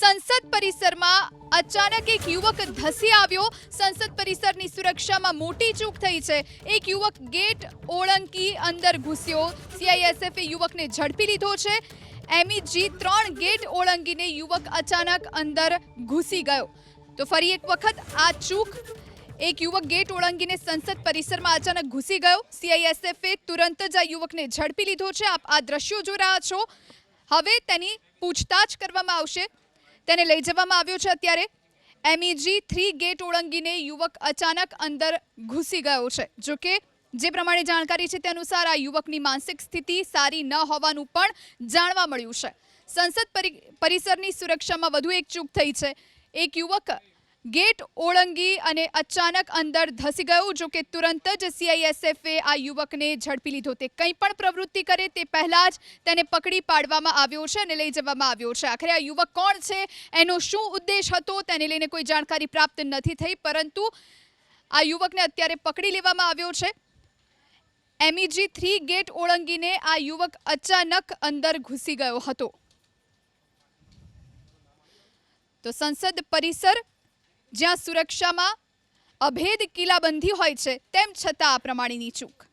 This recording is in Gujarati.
સંસદ પરિસરમાં અચાનક એક યુવક ધસી આવ્યો। સંસદ પરિસરની સુરક્ષામાં મોટી ચૂક થઈ છે। એક યુવક ગેટ ઓળંગી અંદર ઘૂસ્યો। સીઆઈએસએફે યુવકને ઝડપી લીધો છે। MEG 3 ગેટ ઓળંગીને યુવક અચાનક અંદર ઘૂસી ગયો। તો ફરી એક વખત આ ચૂક, એક યુવક ગેટ ઓળંગીને સંસદ પરિસરમાં અચાનક ઘૂસી ગયો। સીઆઈએસએફે તુરંત જ આ યુવકને ઝડપી લીધો છે। આપ આ દ્રશ્યો જોઈ રહ્યા છો। હવે તેની પૂછતાછ કરવામાં આવશે। તેને લઈ જવામાં આવ્યો છે। અત્યારે MEG 3 ગેટ ઓળંગીને યુવક અચાનક અંદર ઘૂસી ગયો છે। જો કે જે પ્રમાણે જાણકારી છે તે અનુસાર આ યુવકની માનસિક સ્થિતિ સારી ન હોવાનું પણ જાણવા મળ્યું છે। સંસદ પરિસરની સુરક્ષામાં વધુ એક ચૂક થઈ છે। એક યુવક ગેટ ઓળંગી અને અચાનક અંદર ધસી ગયો। જો કે તુરંત જ સીઆઈએસએફે આ યુવકને ઝડપી લીધો। તે કંઈ પણ પ્રવૃત્તિ કરે તે પહેલા જ તેને પકડી પાડવામાં આવ્યો છે અને લઈ જવામાં આવ્યો છે। આખરે આ યુવક કોણ છે, એનો શું ઉદ્દેશ હતો, તેને લઈને કોઈ જાણકારી પ્રાપ્ત નથી થઈ, પરંતુ આ યુવકને અત્યારે પકડી લેવામાં આવ્યો છે। MEG 3 ગેટ ઓળંગીને આ યુવક અચાનક અંદર ઘૂસી ગયો હતો। તો સંસદ પરિસર જ્યાં સુરક્ષામાં અભેદ કિલ્લાબંધી હોય છે, તેમ છતાં આ પ્રમાણેની ચૂક।